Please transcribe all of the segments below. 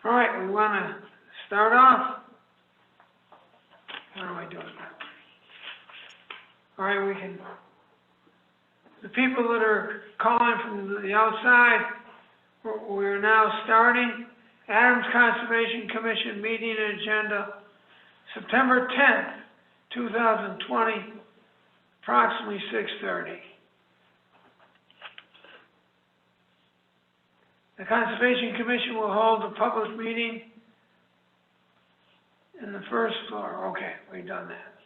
All right, we want to start off. How do I do it? All right, we can. The people that are calling from the outside, we're now starting. Adams Conservation Commission meeting agenda, September 10th, 2020, approximately 6:30. The Conservation Commission will hold a public meeting in the first floor. Okay, we've done that.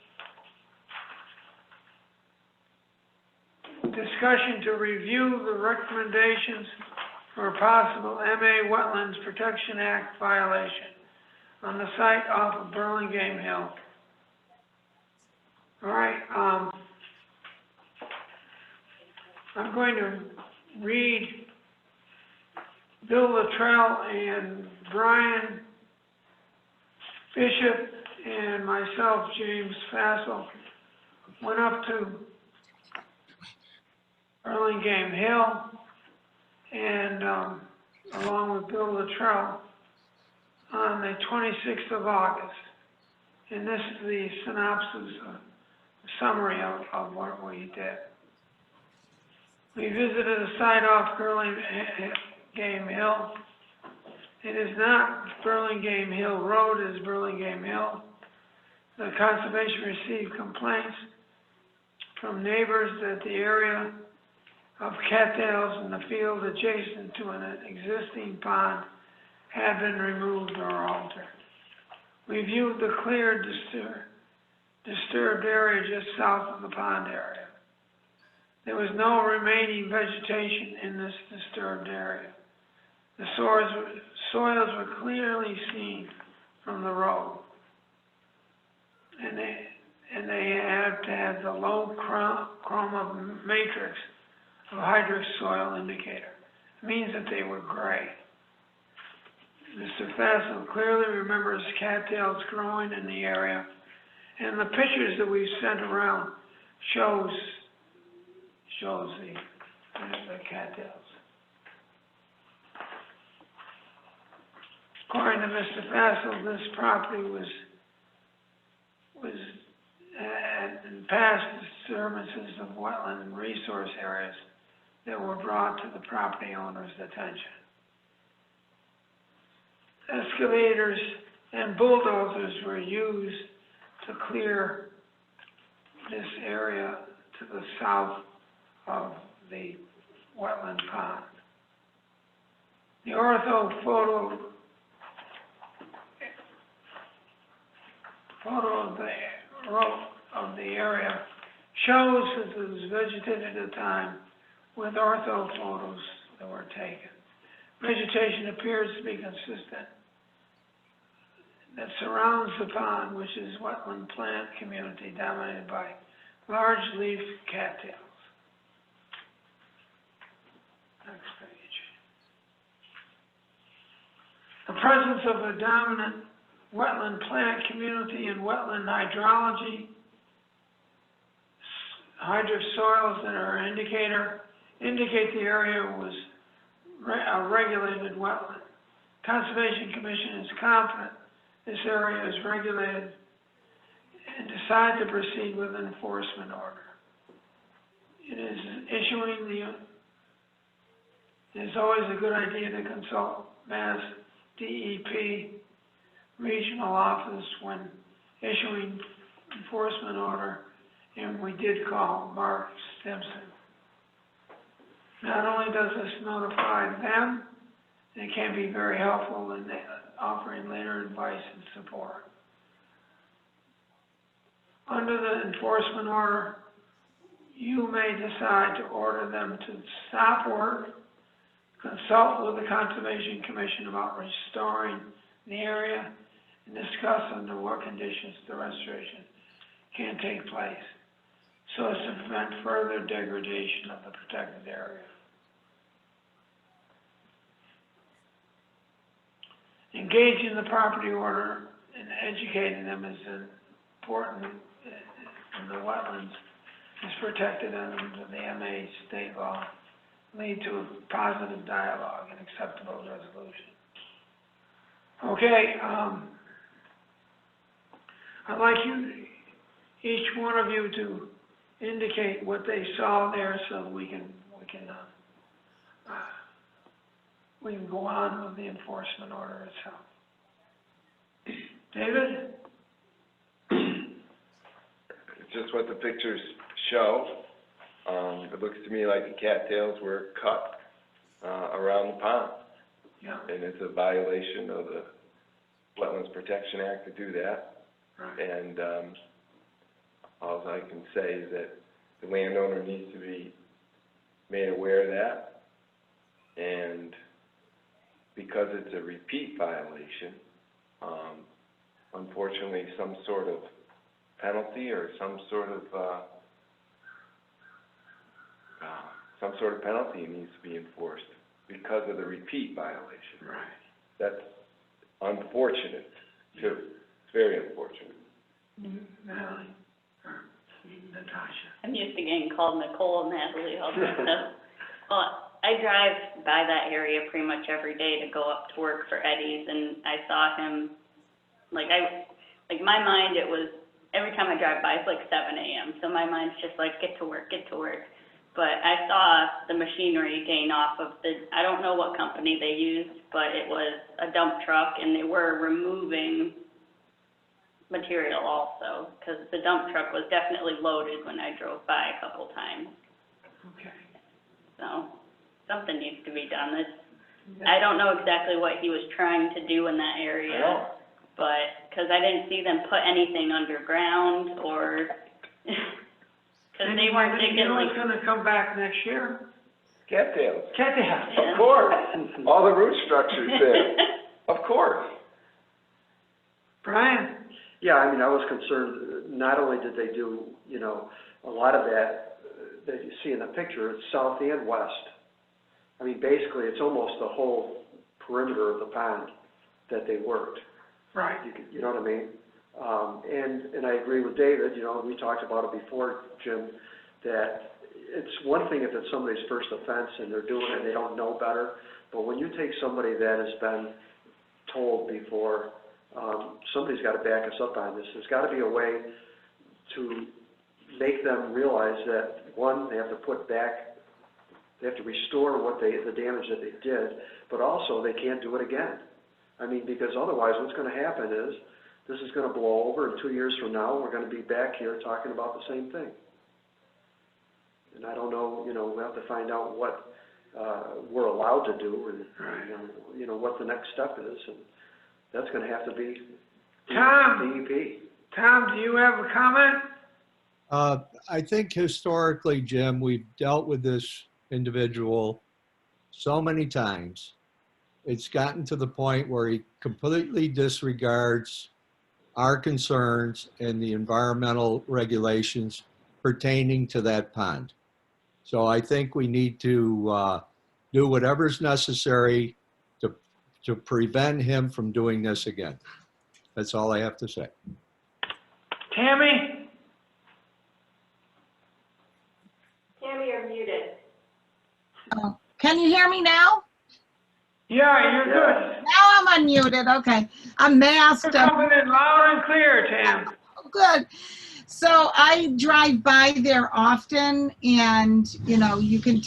Discussion to review the recommendations for a possible MA Wetlands Protection Act violation on the site off of Burlingame Hill. All right, I'm going to read Bill Luttrell and Brian Bishop and myself, James Fassel, went up to Burlingame Hill and along with Bill Luttrell on the 26th of August. And this is the synopsis, summary of what we did. We visited a site off Burlingame Hill. It is not Burlingame Hill Road, it is Burlingame Hill. The conservation received complaints from neighbors that the area of cattails in the field adjacent to an existing pond had been removed or altered. We viewed the clear disturbed area just south of the pond area. There was no remaining vegetation in this disturbed area. The soils were clearly seen from the road, and they had to have the low chroma matrix of hydric soil indicator. It means that they were gray. Mr. Fassel clearly remembers cattails growing in the area, and the pictures that we've sent around shows the cattails. According to Mr. Fassel, this property was in past disturbances of wetland and resource areas that were brought to the property owner's attention. Excavators and bulldozers were used to clear this area to the south of the wetland pond. The ortho photo of the area shows that it was vegetated at the time with ortho photos that were taken. Vegetation appears to be consistent that surrounds the pond, which is wetland plant community dominated by large leaf cattails. Next page. The presence of a dominant wetland plant community and wetland hydrology, hydric soils that are indicate the area was a regulated wetland. Conservation Commission is confident this area is regulated and decide to proceed with an enforcement order. It is always a good idea to consult Mass DEP regional office when issuing enforcement order, and we did call Mark Stimson. Not only does this notify them, it can be very helpful in offering later advice and support. Under the enforcement order, you may decide to order them to stop work, consult with the Conservation Commission about restoring the area, and discuss under what conditions the restoration can take place, so as to prevent further degradation of the protected area. Engaging the property owner and educating them is important in the wetlands is protected under the MA state law, lead to a positive dialogue and acceptable resolution. Okay, I'd like each one of you to indicate what they saw there so we can go on with the enforcement order itself. David? It's just what the pictures show. It looks to me like the cattails were cut around the pond. Yeah, And it's a violation of the Wetlands Protection Act to do that. right. And all I can say is that the landowner needs to be made aware of that. And because it's a repeat violation, unfortunately, some sort of penalty or some sort of penalty needs to be enforced because of the repeat violation. Right. That's unfortunate, too. It's very unfortunate. Natalie, or Natasha. I'm used to getting called Nicole, Natalie, all that stuff. Well, I drive by that area pretty much every day to go up to work for Eddie's, and I saw him, my mind, it was, every time I drive by, it's like 7 a.m., so my mind's just like, get to work, get to work. But I saw the machinery gain off of I don't know what company they used, but it was a dump truck, and they were removing material also, because the dump truck was definitely loaded when I drove by a couple times. Okay. So, something needs to be done. I don't know exactly what he was trying to do in that area. I know. But, because I didn't see them put anything underground or, because they weren't You digging know like, it's gonna come back next year? Cattails. Cattails. Yeah. Of course. All the root structures there. Of course. Brian? Yeah, I mean, I was concerned, not only did they do, you know, a lot of that you see in the picture, it's south and west. I mean, basically, it's almost the whole perimeter of the pond that they worked. Right. You know what I mean? And I agree with David, you know, we talked about it before, Jim, that it's one thing if it's somebody's first offense and they're doing it and they don't know better, but when you take somebody that has been told before, somebody's got to back us up on this. There's got to be a way to make them realize that, one, they have to put back, they have to restore the damage that they did, but also they can't do it again. I mean, because otherwise what's going to happen is this is going to blow over, and 2 years from now we're going to be back here talking about the same thing. And I don't know, you know, we'll have to find out what we're allowed to do and, you know, what the next step is, and that's going to have to be Tom? DEP. Tom, do you have a comment? I think historically, Jim, we've dealt with this individual so many times. It's gotten to the point where he completely disregards our concerns and the environmental regulations pertaining to that pond. So I think we need to do whatever's necessary to prevent him from doing this again. That's all I have to say. Tammy? Tammy, you're muted. Oh, can you hear me now? Yeah, you're good. Now I'm unmuted. Okay. I'm masked. You're coming in loud and clear, Tam. Good. So I drive by there often, and, you know, you can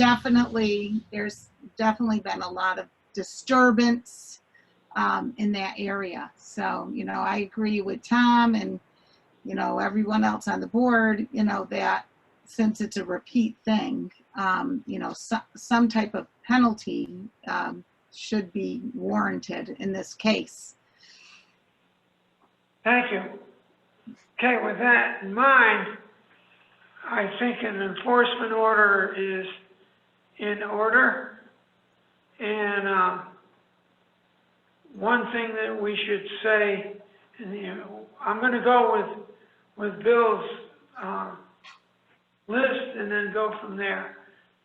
there's definitely been a lot of disturbance in that area. So, you know, I agree with Tom and, you know, everyone else on the board, you know, that since it's a repeat thing, you know, some type of penalty should be warranted in this case. Thank you. Okay, with that in mind, I think an enforcement order is in order. And one thing that we should say, and you know, I'm going to go with Bill's list and then go from there.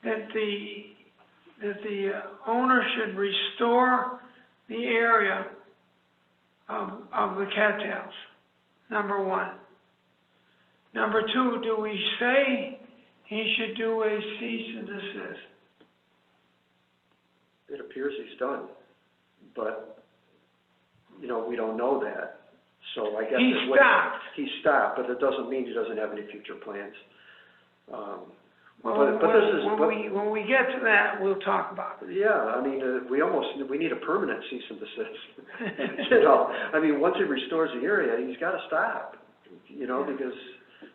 That the owner should restore the area of the cattails. Number one. Number two, do we say he should do a cease and desist? It appears he's done, but know, we don't know that. So I guess. He it would- stopped. He stopped, but it doesn't mean he doesn't have any future plans. Well, But this is, but, when we get to that, we'll talk about it. yeah, I mean, we need a permanent cease and desist. You know, I mean, once he restores the area, he's gotta stop, you know, because,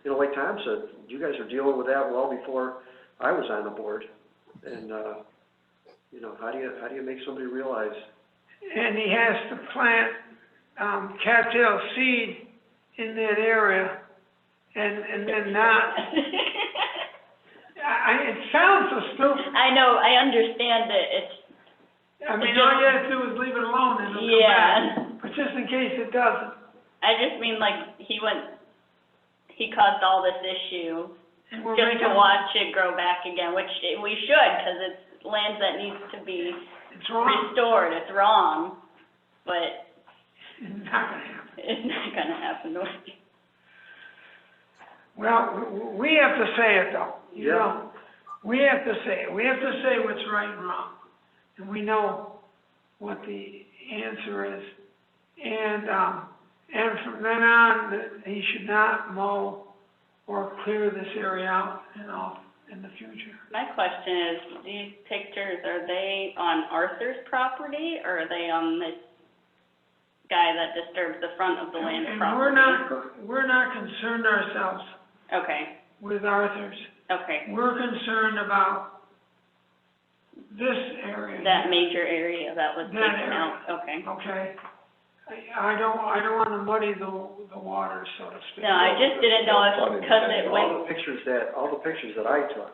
you know, like Tom said, you guys are dealing with that well before I was on the board. And, you know, how do you make somebody realize? And he has to plant, cattail seed in that area and then not, it sounds so stupid. I know, I understand it, it's, I mean, all you have to do is leave it alone and it'll come yeah. back. But just in case it doesn't. I just mean like, he caused all this issue And we're just to making, watch it grow back again, which we should, because it's land that needs to be it's wrong. restored, it's wrong, but It's not gonna happen. it's not gonna happen. Well, we have to say it though, you Yeah. know. We have to say it. We have to say what's right and wrong. And we know what the answer is. And from then on, he should not mow or clear this area out in the future. My question is, these pictures, are they on Arthur's property, or are they on this guy that disturbs the front of the land And property? we're not concerned ourselves Okay, with Arthur's. okay, We're concerned about this area. that major area that was That taken area. out, okay. Okay? I don't wanna muddy the water, so to speak. No, I just didn't know if, because it went, All the pictures that I took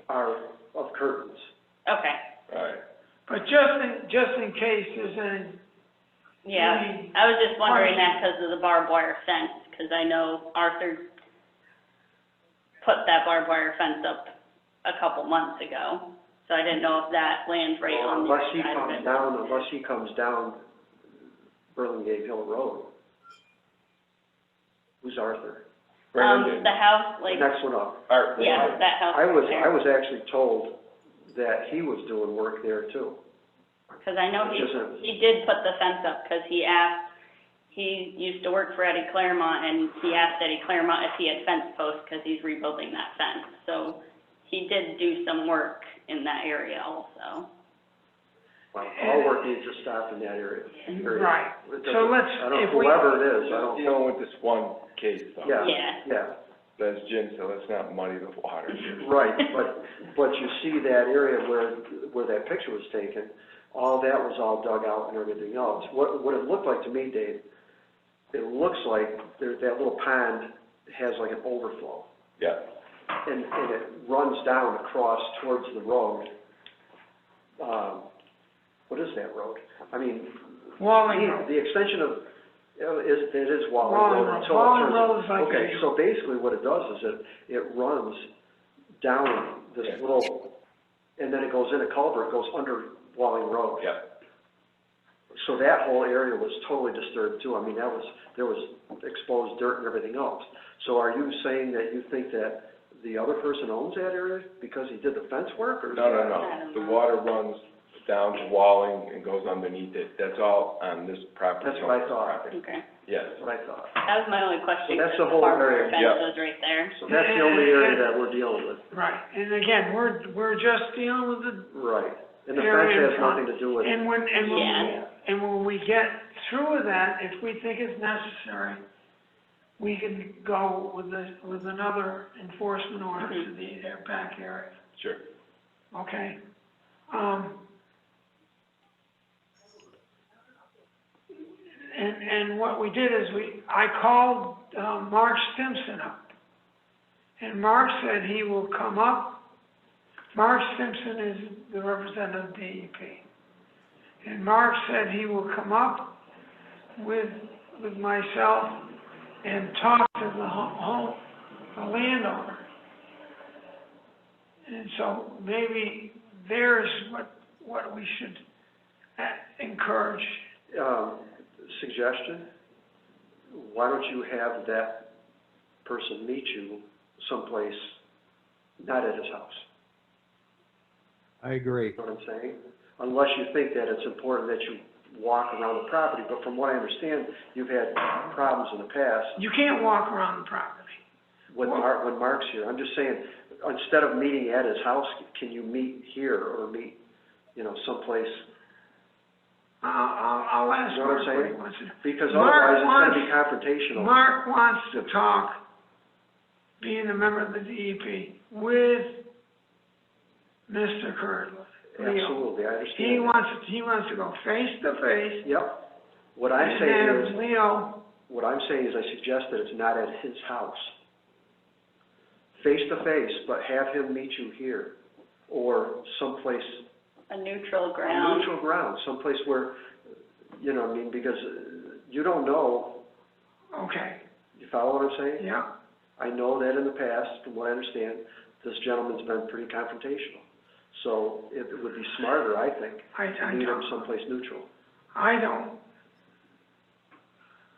are of curtains. okay, Right. But just in case there's any, yeah. I was just wondering that because of the barbed wire fence, because I know Arthur put that barbed wire fence up a couple months ago, so I didn't know if that lands right on the Unless other he side of comes it. down, Burlingame Hill Road. Who's Arthur? Brandon, The house, like, Next one up. Art, yeah, that house I was there. actually told that he was doing work there too. Because I know Which isn't- he did put the fence up, because he asked, he used to work for Eddie Claremont, and he asked Eddie Claremont if he had fence posts, because he's rebuilding that fence. So he did do some work in that area also. Well, all work needs to stop in that area. period. right. It So doesn't- let's, I don't, if we, whoever it is, I just don't, dealing with this one case though. Yeah. Yeah, But as Jim said, let's not muddy the water. right, but you see that area where that picture was taken, all that was all dug out and everything else. What it looked like to me, Dave, it looks like that little pond has like an overflow. Yeah, And it runs down across towards the road. What is that road? I mean, Walling Road. the extension of, it is Walling Walling Road Road. until it Walling turns. Road is like Okay, a- so basically what it does is it runs down this Yeah. little, and then it goes in a culvert, goes under Walling Road. yeah. So that whole area was totally disturbed too. I mean, there was exposed dirt and everything else. So are you saying that you think that the other person owns that area because he did the fence work, or? No. The water runs down to Walling and goes underneath it. That's all on this property. That's what I thought. Property. okay. Yes. That's what I thought. That was my only question. So that's 'cause the whole barbed wire area. fence Yeah. was right there. So that's the only area that we're dealing with. right, and again, we're just dealing with the Right. And the area fence in has front. nothing to do with it. And Yeah. when we get through with that, if we think it's necessary, we can go with another enforcement order to the back area, Sure. okay? And what we did is I called, Mark Stimson up. And Mark said he will come up. Mark Stimson is the representative of DEP. And Mark said he will come up with myself and talk to the landowner. And so maybe there's what we should encourage. Suggestion, why don't you have that person meet you someplace not at his house? I agree. You know what I'm saying? Unless you think that it's important that you walk around the property, but from what I understand, you've had problems in the past You can't walk around the property. when Mark's here. I'm just saying, instead of meeting at his house, can you meet here or meet, someplace? I'll ask You know what I'm Mark what he saying? wants to do. Because Mark otherwise, it's gonna be confrontational. Mark wants to talk, being a member of the DEP, with Mr. Kurtland. Leo. Absolutely, I understand. He wants to go face to face. Yep. What I'm And saying then is, Leo, I suggest that it's not at his house. Face to face, but have him meet you here, or someplace, A neutral a ground. neutral ground, someplace where, because you don't know, okay, you follow what I'm saying? yeah, I know that in the past, from what I understand, this gentleman's been pretty confrontational. So it would be smarter, I think, to meet him someplace neutral. I don't.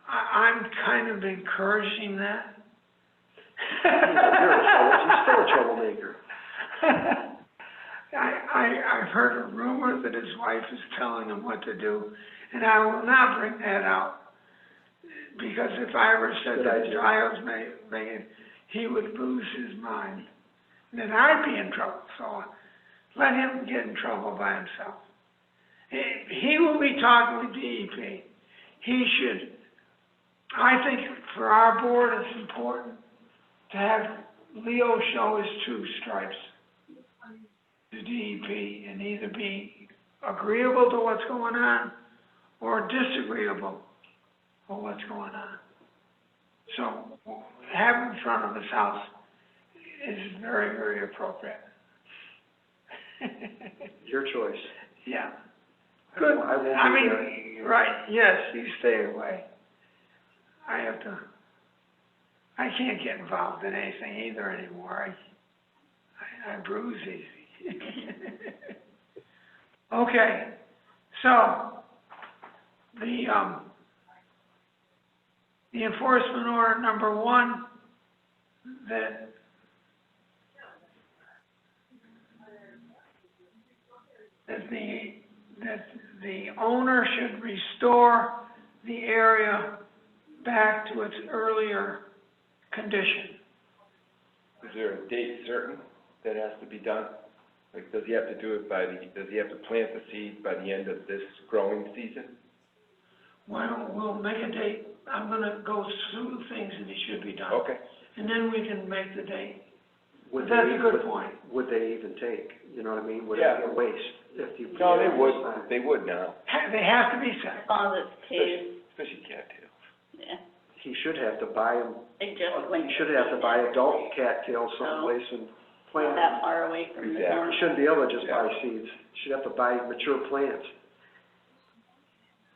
I'm kind of encouraging that. He's still a troublemaker. I've heard a rumor that his wife is telling him what to do, and I will not bring that out. Because if I ever said Good that idea. I was making, he would lose his mind. And then I'd be in trouble, so let him get in trouble by himself. He will be talking with DEP. He should, I think for our board, it's important to have Leo show his two stripes to DEP and either be agreeable to what's going on or disagreeable with what's going on. So have him in front of his house is very, very appropriate. Your choice. Yeah. Good. I won't be I mean, right, yes, you stay away. I can't get involved in anything either anymore. I bruise easy. Okay, so, the enforcement order number 1, that the owner should restore the area back to its earlier condition. Is there a date certain that has to be done? Like, does he have to do it does he have to plant the seed by the end of this growing season? We'll make a date. I'm gonna go through the things that he should be done. Okay. And then we can make the date. Would That's they- a good point. Would they even take, you know what I mean? Would Yeah. it be a waste if you? No, they would now, They have to be set. As long as it's two, especially cattails. yeah. He should have to buy them, They just went. he should have to buy adult cattails someplace and Not plant them. that far away from the Exactly. dorm. He shouldn't be able to just buy Yeah. seeds. He should have to buy mature plants.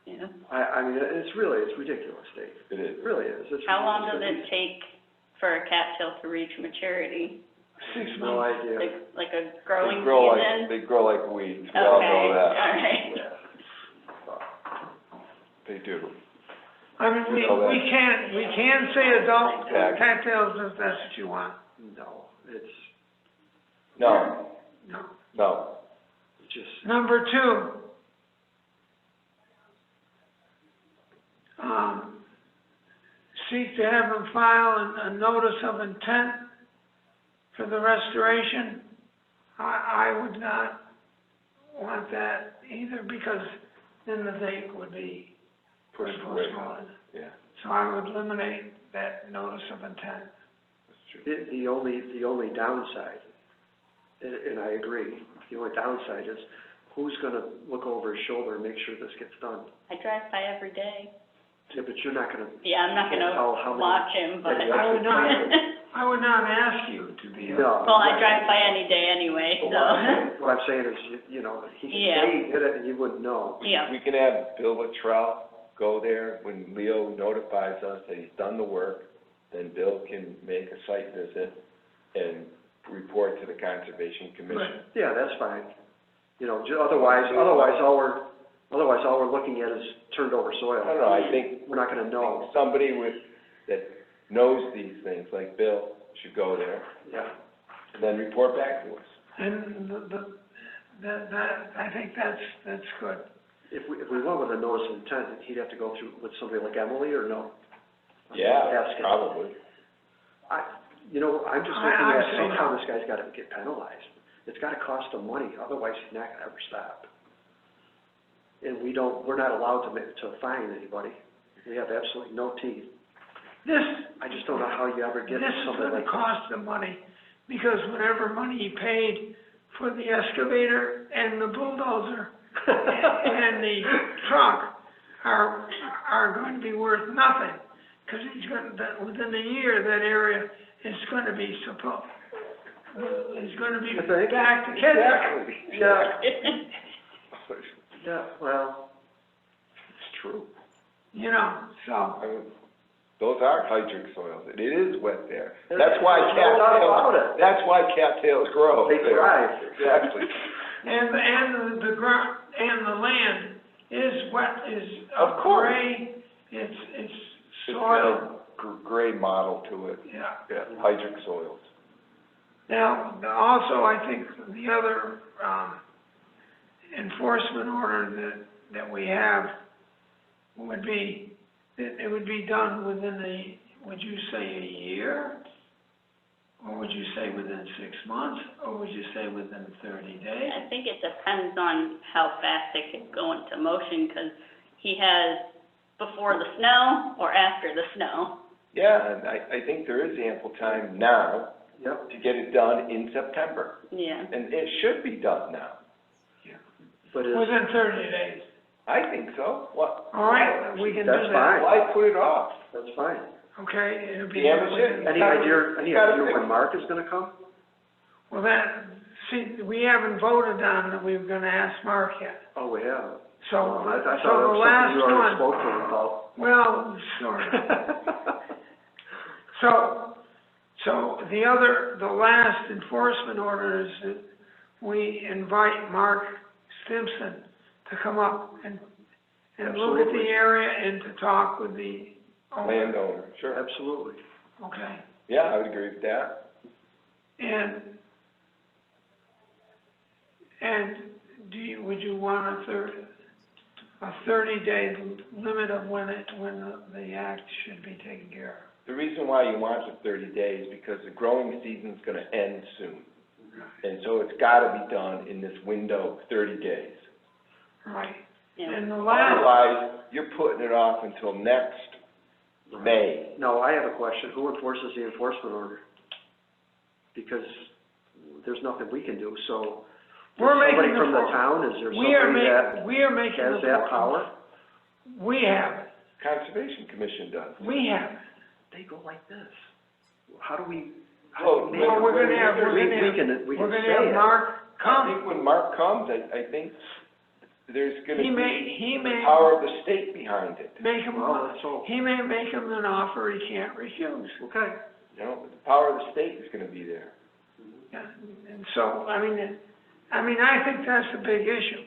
Yeah. I mean, it's ridiculous, Dave. It is. It really is. It's How long does ridiculous. it take for a cattail to reach maturity? 6 No months. idea. Like a growing They grow season? they grow like weeds, we all know Okay, that. all right. Yeah. They do. I mean, we know that. can say adult Exactly. cattails if that's what you want. No, it's No, No. just, Number 2, seek to have them file a notice of intent for the restoration. I would not want that either, because then the date would be push away. postponed. Yeah, So I would eliminate that notice of intent. that's true. the only downside, and I agree, the only downside is who's gonna look over his shoulder and make sure this gets done? I drive by every day. Yeah, but you're not gonna, Yeah, I'm not Can't tell how gonna many- watch him, but. Maybe I would not, Well, I would not ask you to be. I drive by any day anyway, But so. what I'm saying is, he can Yeah. say he did it and you wouldn't know. Yeah, We can have Bill Luttrell go there when Leo notifies us that he's done the work, then Bill can make a site visit and report to the Conservation Commission. Yeah, that's fine. Otherwise all we're looking at is turned over soil. I don't know, I think We're not gonna know. somebody that knows these things, like Bill, should go there Yeah. and then report back to us. And I think that's good. if we went with a notice of intent, he'd have to go through with somebody like Emily, or no? Yeah, Ask him. probably. You know, I'm just looking I'm at saying somehow no. this guy's gotta get penalized. It's gotta cost him money, otherwise he's not gonna ever stop. And we're not allowed to fine anybody. We have absolutely no teeth. This, I just don't know how you ever get this is something gonna like cost them money, because whatever money he paid for the excavator and the bulldozer and the truck are going to be worth nothing, because he's within a year, that area is gonna be is gonna be You think? back to Kennedy. Exactly. Yeah. Yeah, well, It's true. You know, so, I mean, those are hydric soils. It is wet there. There's That's why no doubt about cattails, it. that's why cattails grow. They there. thrive. Exactly. and the ground, and the land is wet, is Of course. gray, it's It's soil, got a gray model to it. yeah. Yeah, hydric soils. Now, also, I think the other, enforcement order that we have would be, that it would be done within would you say a year? Or would you say within 6 months, or would you say within 30 days? I think it depends on how fast it could go into motion, because he has before the snow or after the snow. Yeah, and I think there is ample time now Yep. to get it done in September. Yeah. And it should be done now. But it's, Within 30 days. I think so. What? All right, we can do That's that. fine. Why put it off? that's fine. Okay, it'll be. Yeah, but shit. Any Gotta- idea gotta fix when it. Mark is gonna come? Well, see, we haven't voted on that we were gonna ask Mark yet. Oh, we have. So, Oh, I thought so that the was last something you already one, spoke to him about. well, sort of. So the last enforcement order is that we invite Mark Stimson to come up and look at the Absolutely. area and to talk with the owner. Landowner, sure. Absolutely. Okay, Yeah, I would agree with that. and would you want a 30-day limit of when the act should be taken care of? The reason why you want the 30 days, because the growing season's gonna end soon. And so it's gotta be done in this window, 30 days. Right, Yeah. and the last, Otherwise, you're putting it off until next May. Now, I have a question. Who enforces the enforcement order? Because there's nothing we can do, so. Is We're making somebody the from the for- town, is there we are somebody that we are making has the. that power? We have it, Conservation Commission does. we have it. They go like this. How do we? Well, make Well, it- we're gonna have, we we can gonna say have it. Mark I come. think when Mark comes, I think there's gonna He be may the power of the state behind it. make him, Well, let's hope. he may make him an offer he can't refuse. Okay. You know, the power of the state is gonna be there. Yeah, and so, I mean, I think that's a big issue,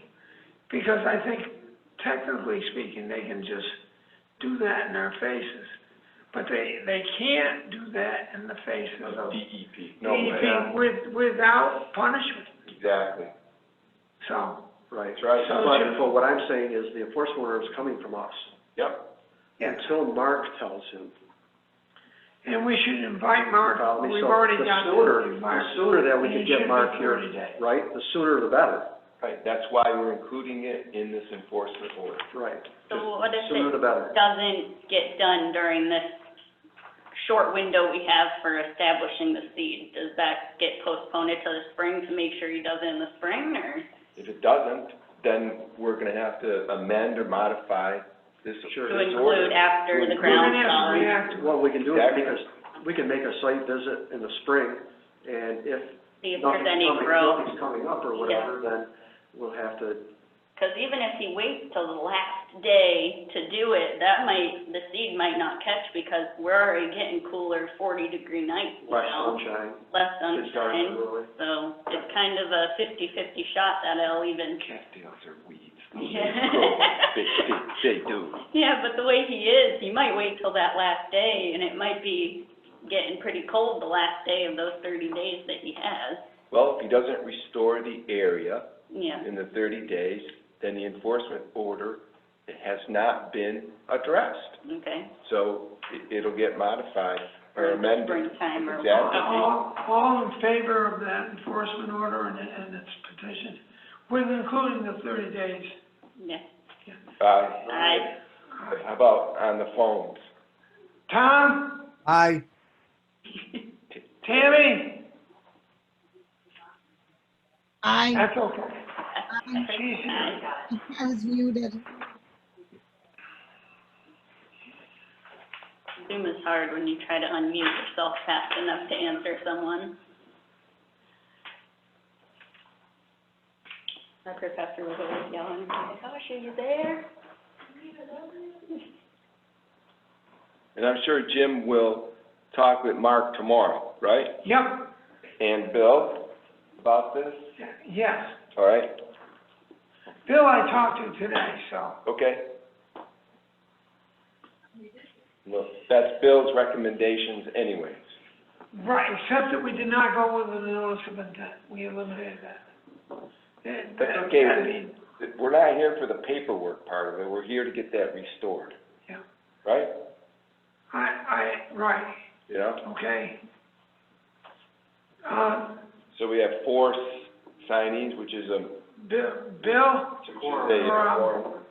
because I think technically speaking, they can just do that in our faces. But they can't do that in the faces of DEP, no way. DEP without punishment, Exactly. so. Right. That's right. So- But what I'm saying is the enforcement order is coming from us. Yep. Yeah. Until Mark tells him. And we should invite Mark, Follow me? we've So already the got sooner- the invite. The sooner that we And can it get should be Mark here, 30 days. right, the sooner the better. Right, that's why we're including it in this enforcement order. Right. So what if Sooner the it better. doesn't get done during this short window we have for establishing the seed? Does that get postponed to the spring to make sure he does it in the spring, or? If it doesn't, then we're gonna have to amend or modify this Sure. To this include order. after the We're ground gonna have to thaws? react to it. What we can do is Exactly. we can make a site visit in the spring, and if See if nothing's there's any growth. nothing's coming up or whatever, then we'll have to, Because even if he waits till the last day to do it, the seed might not catch, because we're already getting cooler 40-degree nights less now. sunshine. Less It's dark sunshine, early. so it's kind of a 50-50 shot that it'll even, Cattails are weeds. Yeah. They do. yeah, but the way he is, he might wait till that last day, and it might be getting pretty cold the last day of those 30 days that he has. Well, if he doesn't restore the area Yeah, in the 30 days, then the enforcement order has not been addressed. Okay, So it'll get modified or or amended. springtime or Exactly. All in favor of that enforcement order and its petition, with including the 30 days? yeah. Aye. How about on the phones? Tom? Aye. Tammy? I That's okay. was muted. Zoom is hard when you try to unmute yourself fast enough to answer someone. Our professor was always yelling, oh my gosh, are you there? And I'm sure Jim will talk with Mark tomorrow, right? Yep, And Bill about this? yes. All right? Bill I talked to today, so, Okay. Well, that's Bill's recommendations anyways. right, except that we did not go with the notice of intent. We eliminated that. That's okay. That'd be- We're not here for the paperwork part of it, we're here to get that restored. Yeah. Right? right, You know? okay. So we have 4 signees, which is a, Bill,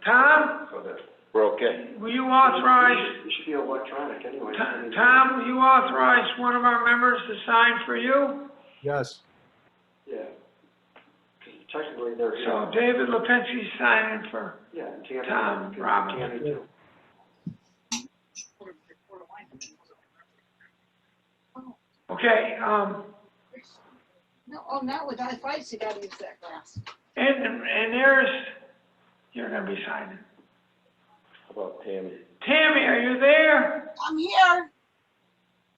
Tom, so that we're okay. will you authorize, It should be electronic anyway. Tom, will you authorize one of our members to sign for you? Yes. Yeah. 'Cause technically they're here. So David Lipinski's signing for, Yeah, and Tammy. Tom Robbins. Tammy too. okay, No, oh, no, with I-5, you gotta use that glass. and there's, you're gonna be signing. How about Tammy? Tammy, are you there? I'm here.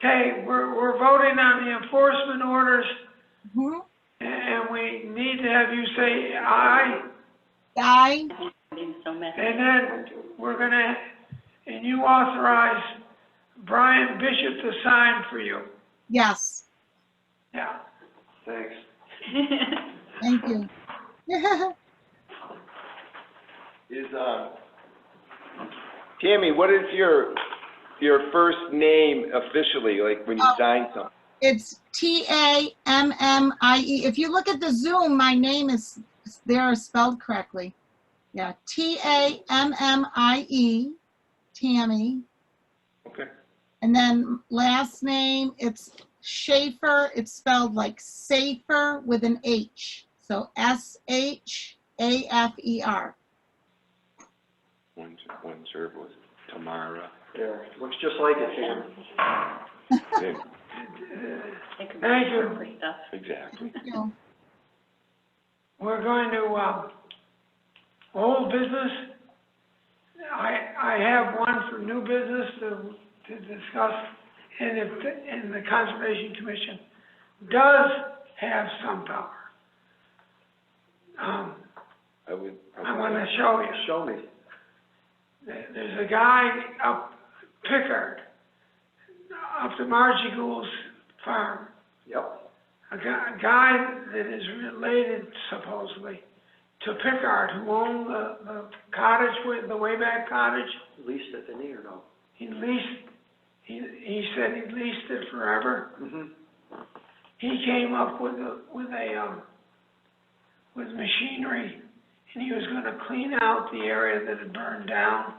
Okay, we're voting on the enforcement orders, Hmm? and we need to have you say aye, Aye. Being so messy. and then we're gonna, and you authorize Brian Bishop to sign for you. Yes. Yeah. Thanks. Thank you. Is, Tammy, what is your first name officially, like when you sign something? It's Tammie. If you look at the Zoom, my name is there spelled correctly. Yeah, Tammie, Tammy. Okay. And then last name, it's Schaefer. It's spelled like safer with an H. So Shafer. One serve was Tamara. Yeah, looks just like it, Tammy. Yeah, It could be Thank you. for stuff. exactly. Thank you. We're going to, old business. I have one for new business to discuss, and the Conservation Commission does have some power. I would I want to show you. Show me. There's a guy up Pickard, up to Margie Gould's farm. Yep. A guy that is related supposedly to Pickard, who owned the cottage, the Wayback Cottage. Leased it, didn't he, or no? He said he leased it forever. Mm-hmm. He came up with machinery, and he was gonna clean out the area that had burned down.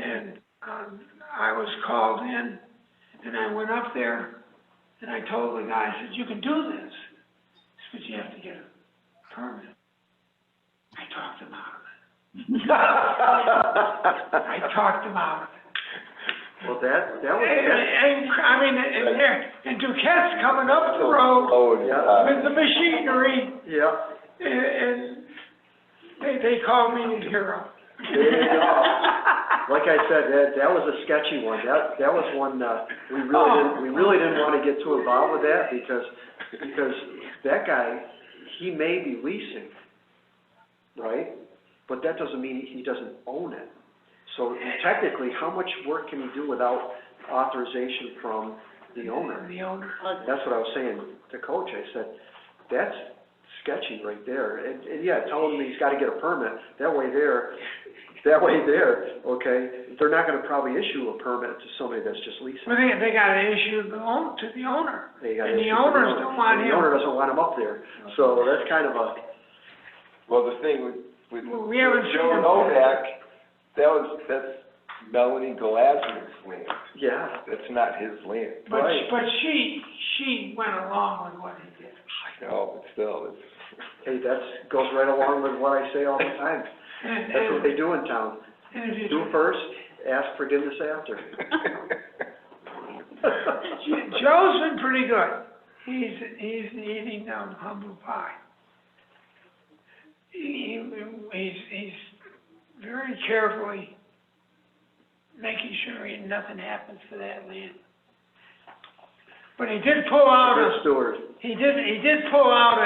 And, I was called in, and I went up there, and I told the guy, I said, you can do this, but you have to get a permit. I talked him out of it. I talked him out of it. Well, that was, And Duquette's coming up the road Oh, Yeah. with the machinery, yeah. and they call me the hero. There you go. Like I said, that was a sketchy one. That was one, we really didn't want to get too involved with that because that guy, he may be leasing, right? But that doesn't mean he doesn't own it. So technically, how much work can he do without authorization from the owner? The owner. Well, That's what I was saying to Coach. I said, that's sketchy right there. And yeah, tell him he's gotta get a permit, that way there, okay? They're not gonna probably issue a permit to somebody that's just leasing. Well, they gotta issue to the owner. They gotta And the issue to owners don't want And him. the owner doesn't want him up there, so that's kind of a, Well, the thing with Well, we haven't Joe seen him. Novak, that's Melanie Glasner's land. yeah. That's not his land. But, Right. but she went along with what he did. I know, but still, it's. Hey, goes right along with what I say all the time. That's what they do in town. And if you, Do first, ask forgiveness after. Joe's been pretty good. He's eating humble pie. He's very carefully making sure nothing happens to that land. But he did pull out Good steward. he did pull out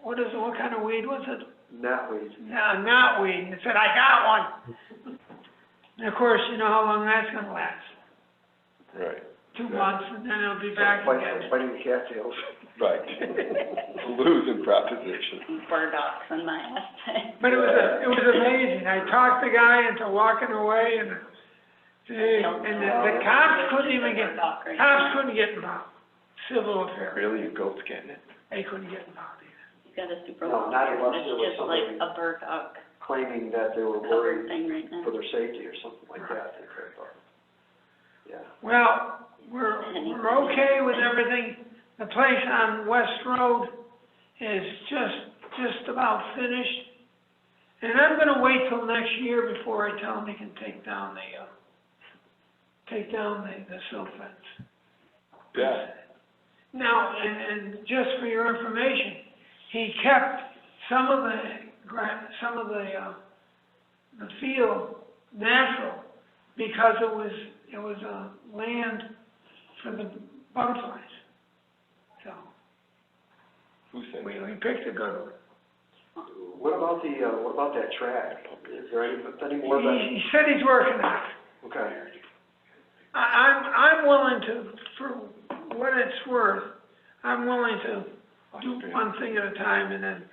what kind of weed was it? Knotweed. No, knotweed, and said, I got one. And of course, you know how long that's gonna last. Right, 2 months, and then it'll be back again. Fighting the cattails. right. Losing proposition. Burdocks on my ass. But it was amazing. I talked the guy into walking away, and the cops couldn't even get, cops couldn't get involved. Civil affairs, Really, a goat's getting it? they couldn't get involved either. He's got a super No, long not beard, unless there was it's just like somebody- a burdock Claiming that they were covered worried thing right now. for their safety or something like that, they could, but, yeah. Well, we're okay with everything. The place on West Road is just about finished. And I'm gonna wait till next year before I tell him he can take down the silt fence. Yeah. Now, and just for your information, he kept some of the field natural because it was land for the butterflies. So, Who said we that? picked a good one. What about that track? Is there any more of that? He said he's working on it. Okay. I'm willing to, for what it's worth, I'm willing to do one thing at a time, and then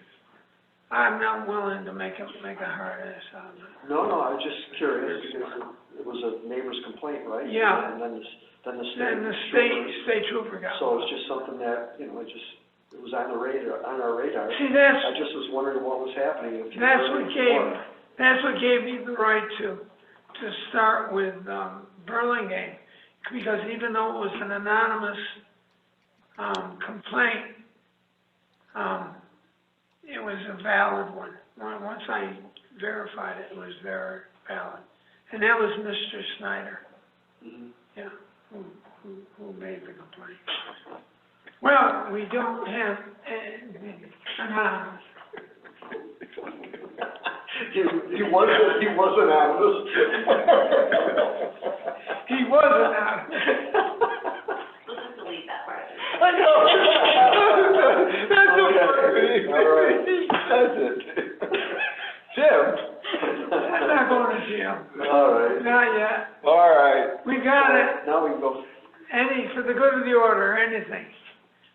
I'm not willing to make a hard ass out of it. No, I was just curious, because it was a neighbor's complaint, right? Yeah. And then the Then the troopers- state trooper got So one. it's just something that, it was on our radar. See, I just was wondering what was happening. If you that's heard what before. that's what gave me the right to start with, Burlingame, because even though it was an anonymous, complaint, it was a valid one. Once I verified it, it was very valid. And that was Mr. Snyder, Mhm. yeah, who made the complaint. Well, we don't have anonymous. He was anonymous. He was anonymous. We'll just delete that part. I know. That's the Okay, part. all right. He says it. Jim. I'm not going to jail, All right. not yet. All right. We got it. Now we can go. For the good of the order, anything.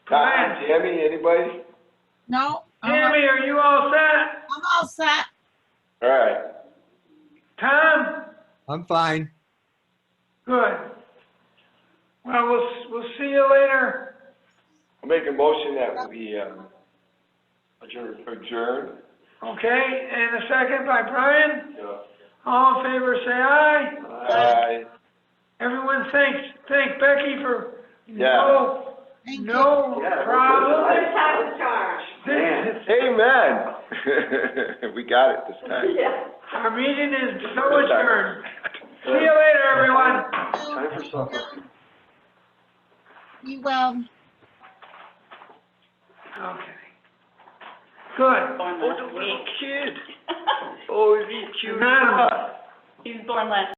Brian, Tammy, anybody? No, Tammy, are you all set? I'm all set. All right. Tom? I'm fine. Good. Well, we'll see you later. I'll make a motion that we, Adjourn. adjourn. Okay, and a second by Brian. Yeah. All in favor, say aye. Aye. Everyone thank Becky for Yeah. Thank you. no Yeah, problem. Man. Amen. We got it this time. Our meeting is so adjourned. See you later, everyone. Time for supper. You will. Okay. Good. Born last week. Kid. Oh, is he cute? Anonymous. He was born last